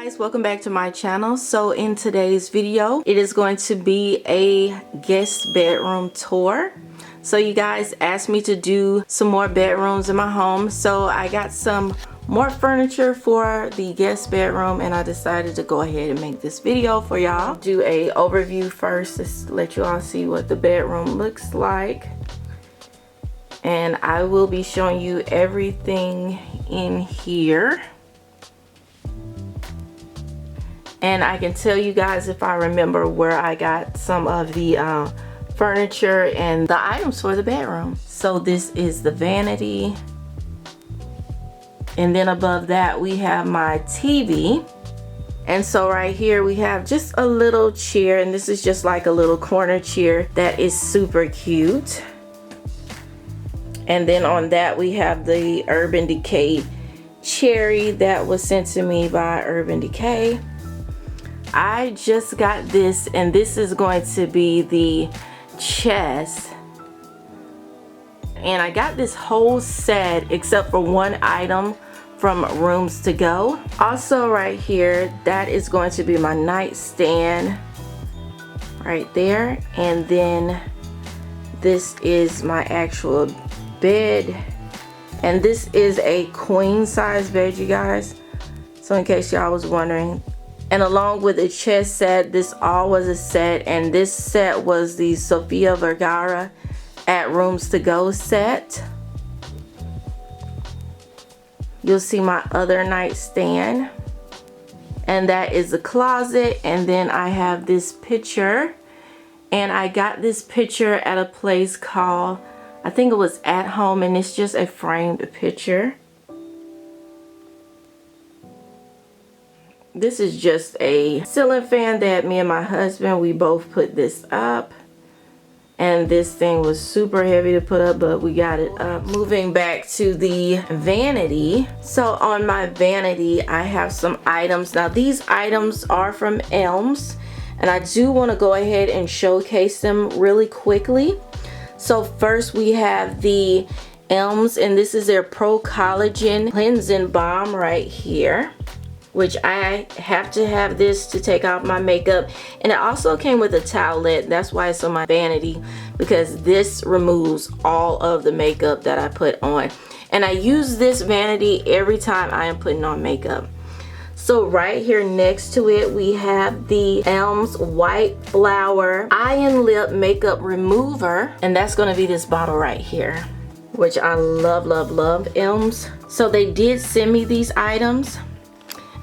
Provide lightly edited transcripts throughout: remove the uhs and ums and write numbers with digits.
guys, welcome back to my channel. So in today's video, it is going to be a guest bedroom tour. So you guys asked me to do some more bedrooms in my home, so I got some more furniture for the guest bedroom and I decided to go ahead and make this video for y'all. Do a overview first to let you all see what the bedroom looks like, and I will be showing you everything in here. And I can tell you guys if I remember where I got some of the furniture and the items for the bedroom. So this is the vanity, and then above that we have my TV. And so right here we have just a little chair, and this is just like a little corner chair that is super cute. And then on that we have the Urban Decay cherry that was sent to me by Urban Decay. I just got this, and this is going to be the chest, and I got this whole set except for one item from Rooms to Go. Also right here, that is going to be my nightstand right there, and then this is my actual bed, and this is a queen size bed, you guys, so in case y'all was wondering. And along with the chest set, this all was a set, and this set was the Sofia Vergara at Rooms to Go set. You'll see my other nightstand, and that is the closet. And then I have this picture, and I got this picture at a place called, I think it was At Home, and it's just a framed picture. This is just a ceiling fan that me and my husband, we both put this up. And this thing was super heavy to put up, but we got it up. Moving back to the vanity. So on my vanity, I have some items. Now these items are from Elms, and I do want to go ahead and showcase them really quickly. So first we have the Elms, and this is their Pro Collagen Cleansing Balm right here, which I have to have this to take off my makeup. And it also came with a towelette. That's why it's on my vanity, because this removes all of the makeup that I put on. And I use this vanity every time I am putting on makeup. So right here next to it, we have the Elms White Flower Eye and Lip Makeup Remover. And that's gonna be this bottle right here, which I love, love, love Elms. So they did send me these items.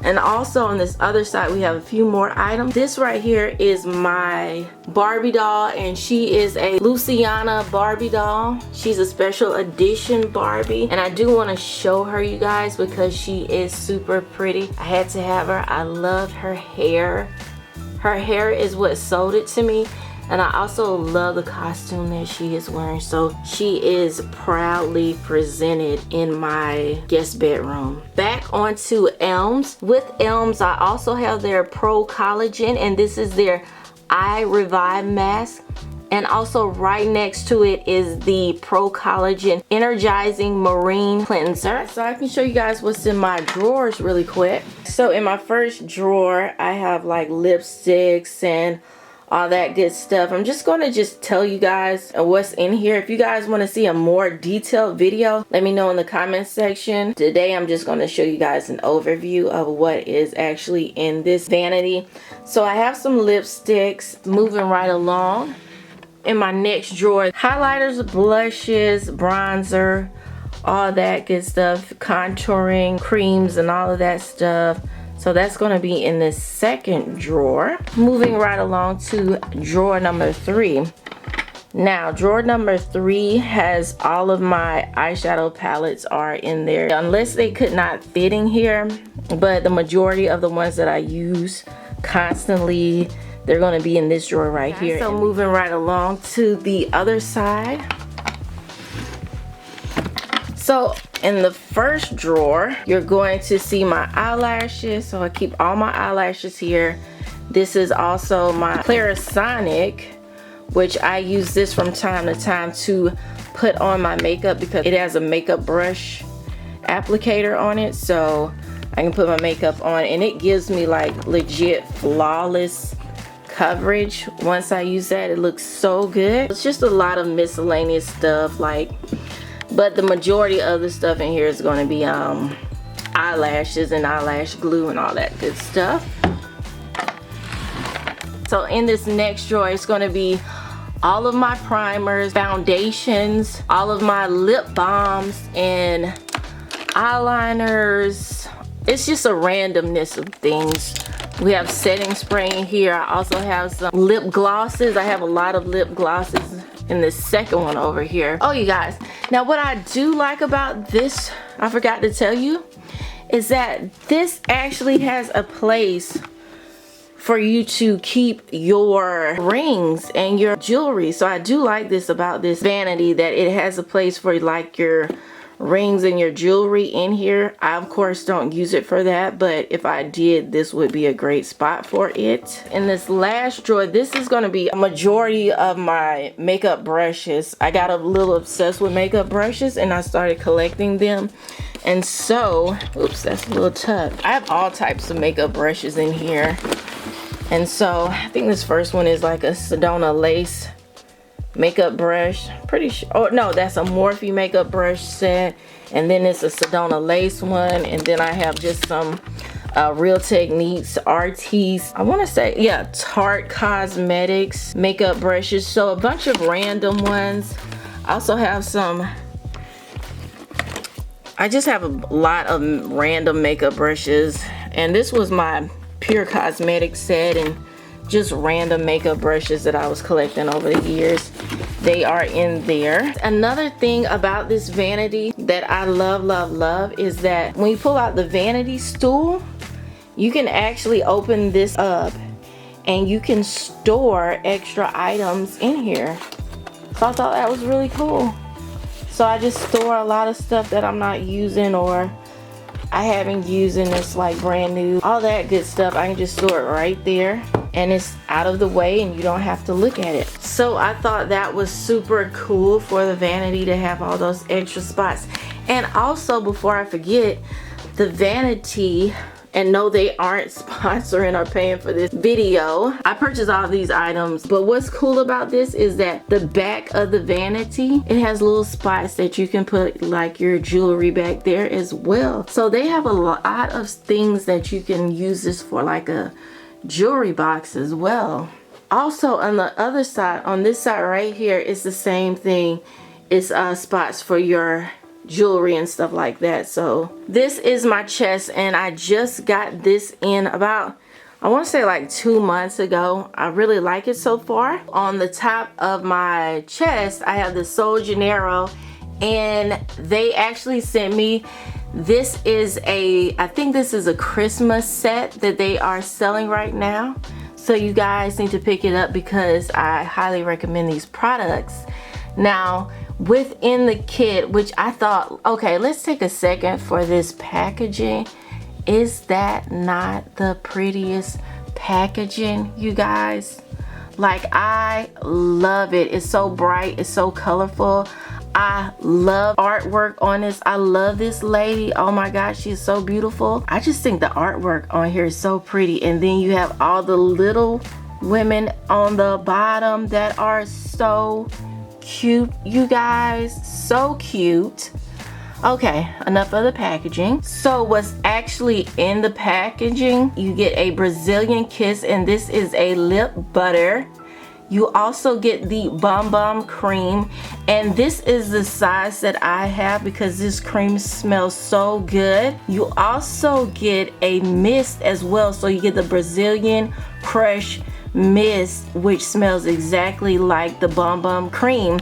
And also on this other side, we have a few more items. This right here is my Barbie doll, and she is a Luciana Barbie doll. She's a special edition Barbie, and I do want to show her, you guys, because she is super pretty. I had to have her. I love her hair. Her hair is what sold it to me. And I also love the costume that she is wearing. So she is proudly presented in my guest bedroom. Back onto Elms. With Elms, I also have their Pro Collagen, and this is their Eye Revive Mask. And also right next to it is the Pro Collagen Energizing Marine Cleanser. So I can show you guys what's in my drawers really quick. So in my first drawer, I have like lipsticks and all that good stuff. I'm just going to tell you guys what's in here. If you guys want to see a more detailed video, let me know in the comment section. Today I'm just going to show you guys an overview of what is actually in this vanity. So I have some lipsticks. Moving right along, in my next drawer, highlighters, blushes, bronzer, all that good stuff, contouring creams and all of that stuff. So that's going to be in this second drawer. Moving right along to drawer number 3. Now drawer number 3 has all of my eyeshadow palettes are in there, unless they could not fit in here, but the majority of the ones that I use constantly, they're going to be in this drawer right here. So moving right along to the other side. So in the first drawer, you're going to see my eyelashes. So I keep all my eyelashes here. This is also my Clarisonic, which I use this from time to time to put on my makeup because it has a makeup brush applicator on it. So I can put my makeup on, and it gives me like legit flawless coverage. Once I use that, it looks so good. It's just a lot of miscellaneous stuff, like, but the majority of the stuff in here is going to be eyelashes and eyelash glue and all that good stuff. So in this next drawer, it's going to be all of my primers, foundations, all of my lip balms and eyeliners. It's just a randomness of things. We have setting spray in here. I also have some lip glosses. I have a lot of lip glosses in this second one over here. Oh, you guys, now what I do like about this, I forgot to tell you, is that this actually has a place for you to keep your rings and your jewelry. So I do like this about this vanity, that it has a place for like your rings and your jewelry in here. I of course don't use it for that, but if I did, this would be a great spot for it. In this last drawer, this is going to be a majority of my makeup brushes. I got a little obsessed with makeup brushes and I started collecting them. And so, oops, that's a little tuck. I have all types of makeup brushes in here. And so I think this first one is like a Sedona lace makeup brush. Pretty sure, oh no, that's a Morphe makeup brush set. And then it's a Sedona lace one. And then I have just some Real Techniques Artis, I want to say, yeah, Tarte Cosmetics makeup brushes. So a bunch of random ones. I also have some, I just have a lot of random makeup brushes. And this was my Pure Cosmetics set, and just random makeup brushes that I was collecting over the years. They are in there. Another thing about this vanity that I love is that when you pull out the vanity stool, you can actually open this up and you can store extra items in here. So I thought that was really cool. So I just store a lot of stuff that I'm not using or I haven't used and it's like brand new. All that good stuff, I can just store it right there and it's out of the way and you don't have to look at it. So I thought that was super cool for the vanity to have all those extra spots. And also, before I forget, the vanity, and no, they aren't sponsoring or paying for this video. I purchased all of these items, but what's cool about this is that the back of the vanity, it has little spots that you can put like your jewelry back there as well. So they have a lot of things that you can use this for, like a jewelry box as well. Also on the other side, on this side right here, it's the same thing. It's spots for your jewelry and stuff like that. So this is my chest and I just got this in about, I want to say like 2 months ago. I really like it so far. On the top of my chest I have the Sol Janeiro, and they actually sent me, this is a, I think this is a Christmas set that they are selling right now. So you guys need to pick it up because I highly recommend these products. Now within the kit, which I thought, okay, let's take a second for this packaging. Is that not the prettiest packaging, you guys? Like, I love it. It's so bright, it's so colorful. I love artwork on this. I love this lady. Oh my gosh, she's so beautiful. I just think the artwork on here is so pretty. And then you have all the little women on the bottom that are so cute, you guys, so cute. Okay, enough of the packaging. So what's actually in the packaging, you get a Brazilian kiss, and this is a lip butter. You also get the Bum Bum cream, and this is the size that I have because this cream smells so good. You also get a mist as well, so you get the Brazilian Crush mist, which smells exactly like the Bum Bum cream,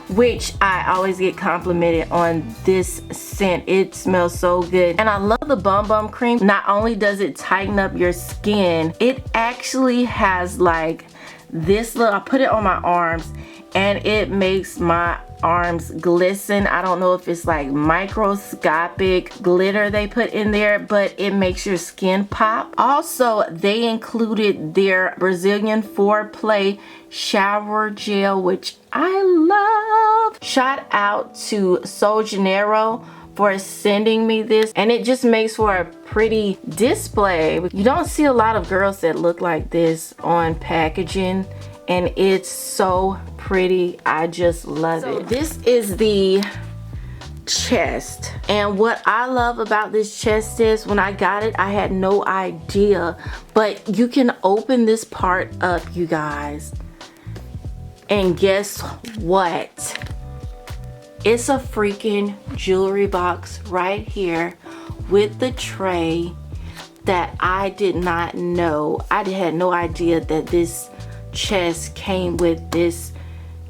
which I always get complimented on this scent. It smells so good. And I love the Bum Bum cream. Not only does it tighten up your skin, it actually has like this little, I put it on my arms and it makes my arms glisten. I don't know if it's like microscopic glitter they put in there, but it makes your skin pop. Also, they included their Brazilian Foreplay shower gel, which I love. Shout out to Sol Janeiro for sending me this, and it just makes for a pretty display. You don't see a lot of girls that look like this on packaging, and it's so pretty. I just love it. This is the chest, and what I love about this chest is when I got it, I had no idea, but you can open this part up, you guys, and guess what? It's a freaking jewelry box right here with the tray that I did not know. I had no idea that this chest came with this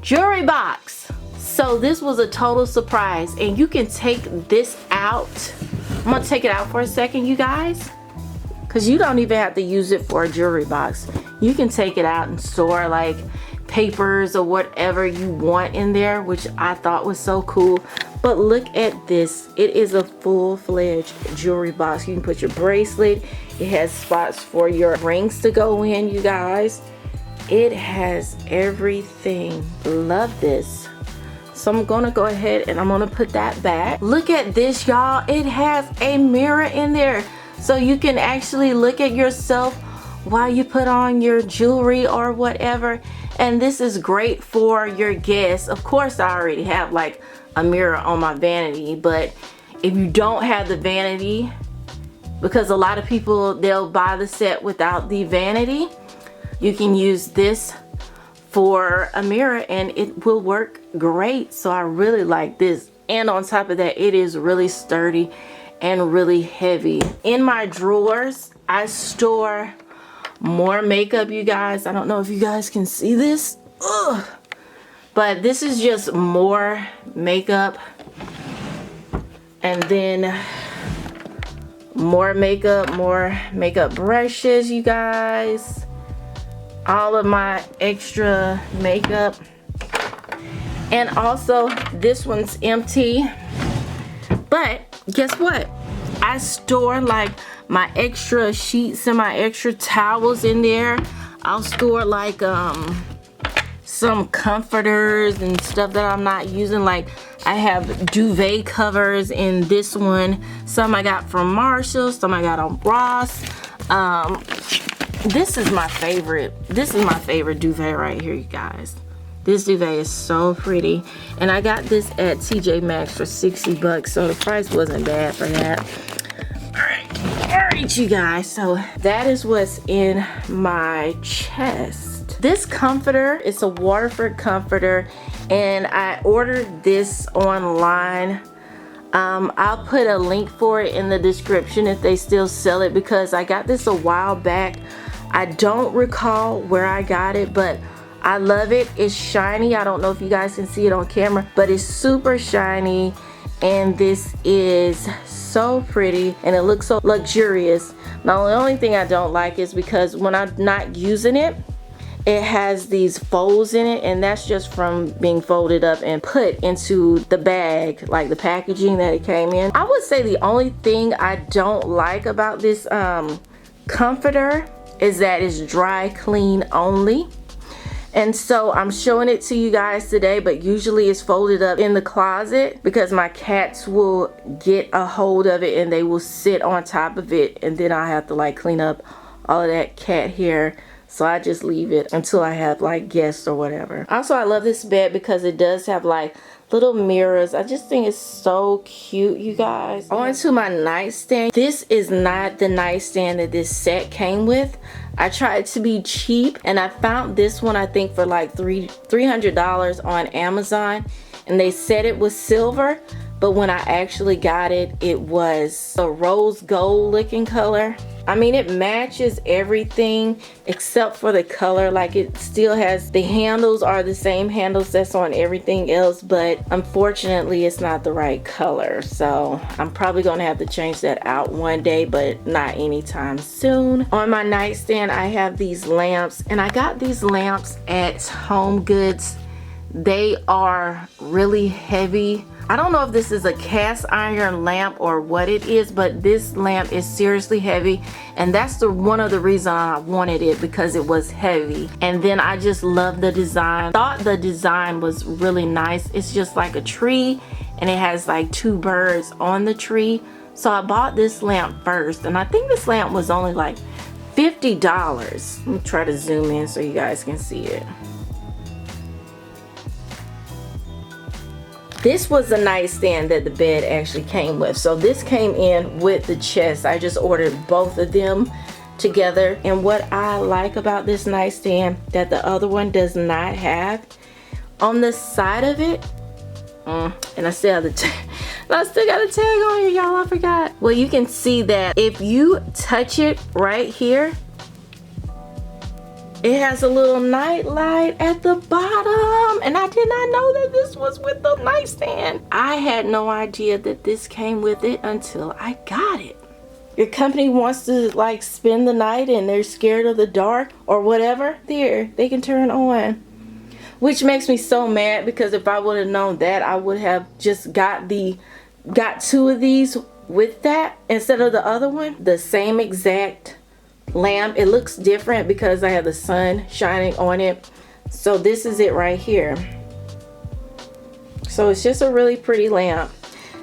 jewelry box. So this was a total surprise, and you can take this out. I'm gonna take it out for a second, you guys, because you don't even have to use it for a jewelry box. You can take it out and store like papers or whatever you want in there, which I thought was so cool. But look at this. It is a full-fledged jewelry box. You can put your bracelet. It has spots for your rings to go in, you guys. It has everything. Love this. So I'm gonna go ahead and I'm gonna put that back. Look at this, y'all. It has a mirror in there, so you can actually look at yourself while you put on your jewelry or whatever. And this is great for your guests. Of course, I already have like a mirror on my vanity, but if you don't have the vanity, because a lot of people, they'll buy the set without the vanity, you can use this for a mirror and it will work great. So I really like this. And on top of that, it is really sturdy and really heavy. In my drawers, I store more makeup, you guys. I don't know if you guys can see this. Ugh. But this is just more makeup. And then more makeup brushes, you guys. All of my extra makeup. And also this one's empty. But guess what? I store like my extra sheets and my extra towels in there. I'll store like some comforters and stuff that I'm not using. Like I have duvet covers in this one. Some I got from Marshalls, some I got on Ross. This is my favorite. This is my favorite duvet right here, you guys. This duvet is so pretty. And I got this at TJ Maxx for 60 bucks, so the price wasn't bad for that. Alright, you guys, so that is what's in my chest. This comforter is a Waterford comforter, and I ordered this online. I'll put a link for it in the description if they still sell it, because I got this a while back. I don't recall where I got it, but I love it. It's shiny. I don't know if you guys can see it on camera, but it's super shiny, and this is so pretty and it looks so luxurious. Now the only thing I don't like is because when I'm not using it, it has these folds in it, and that's just from being folded up and put into the bag, like the packaging that it came in. I would say the only thing I don't like about this comforter is that it's dry clean only. And so I'm showing it to you guys today, but usually it's folded up in the closet because my cats will get a hold of it and they will sit on top of it, and then I have to like clean up all of that cat hair. So I just leave it until I have like guests or whatever. Also, I love this bed because it does have like little mirrors. I just think it's so cute, you guys. On to my nightstand. This is not the nightstand that this set came with. I tried to be cheap, and I found this one I think for like $300 on Amazon, and they said it was silver, but when I actually got it, it was a rose gold looking color. I mean, it matches everything except for the color. Like, it still has, the handles are the same handles that's on everything else, but unfortunately it's not the right color. So I'm probably gonna have to change that out one day, but not anytime soon. On my nightstand, I have these lamps, and I got these lamps at Home Goods. They are really heavy. I don't know if this is a cast iron lamp or what it is, but this lamp is seriously heavy, and that's one of the reasons I wanted it, because it was heavy. And then I just love the design. Thought the design was really nice. It's just like a tree, and it has like 2 birds on the tree. So I bought this lamp first, and I think this lamp was only like $50. Let me try to zoom in so you guys can see it. This was the nightstand that the bed actually came with. So this came in with the chest. I just ordered both of them together. And what I like about this nightstand that the other one does not have, on the side of it, and I still have the I still got a tag on here, y'all. I forgot. Well, you can see that if you touch it right here, it has a little night light at the bottom, and I did not know that this was with the nightstand. I had no idea that this came with it until I got it. Your company wants to like spend the night and they're scared of the dark or whatever, there, they can turn on. Which makes me so mad, because if I would have known that, I would have just got 2 of these with that instead of the other one. The same exact lamp. It looks different because I have the sun shining on it. So this is it right here. So it's just a really pretty lamp.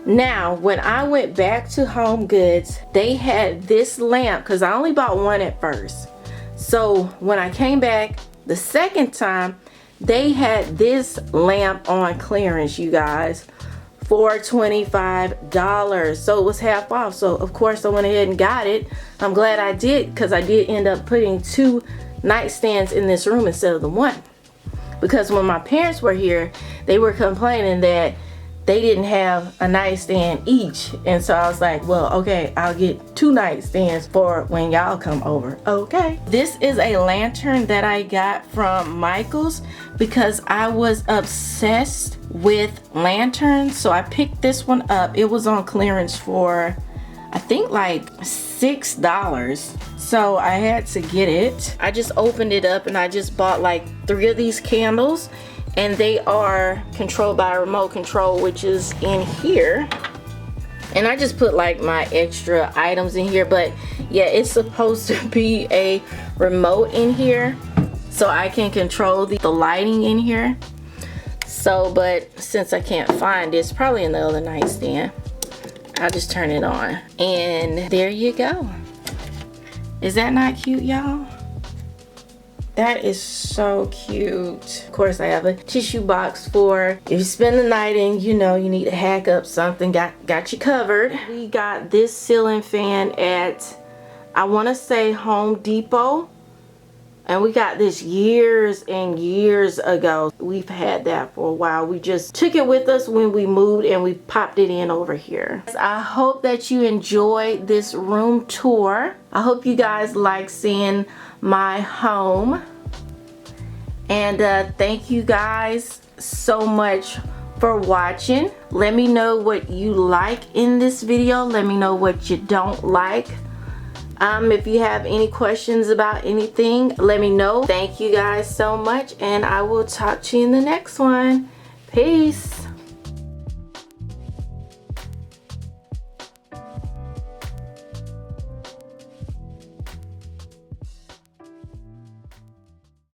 Now when I went back to Home Goods, they had this lamp, because I only bought one at first. So when I came back the second time, they had this lamp on clearance, you guys, for $25. So it was half off. So of course I went ahead and got it. I'm glad I did, because I did end up putting 2 nightstands in this room instead of the one. Because when my parents were here, they were complaining that they didn't have a nightstand each. And so I was like, well, okay, I'll get 2 nightstands for when y'all come over. Okay. This is a lantern that I got from Michael's because I was obsessed with lanterns. So I picked this one up. It was on clearance for, I think, like $6. So I had to get it. I just opened it up and I just bought like 3 of these candles. And they are controlled by a remote control, which is in here. And I just put like my extra items in here, but yeah, it's supposed to be a remote in here so I can control the lighting in here. So, but since I can't find it, it's probably in the other nightstand, I'll just turn it on. And there you go. Is that not cute, y'all? That is so cute. Of course, I have a tissue box for if you spend the night and you know you need to hack up something, got you covered. We got this ceiling fan at, I want to say, Home Depot. And we got this years and years ago. We've had that for a while. We just took it with us when we moved and we popped it in over here. I hope that you enjoyed this room tour. I hope you guys like seeing my home. And thank you guys so much for watching. Let me know what you like in this video. Let me know what you don't like. If you have any questions about anything, let me know. Thank you guys so much, and I will talk to you in the next one. Peace.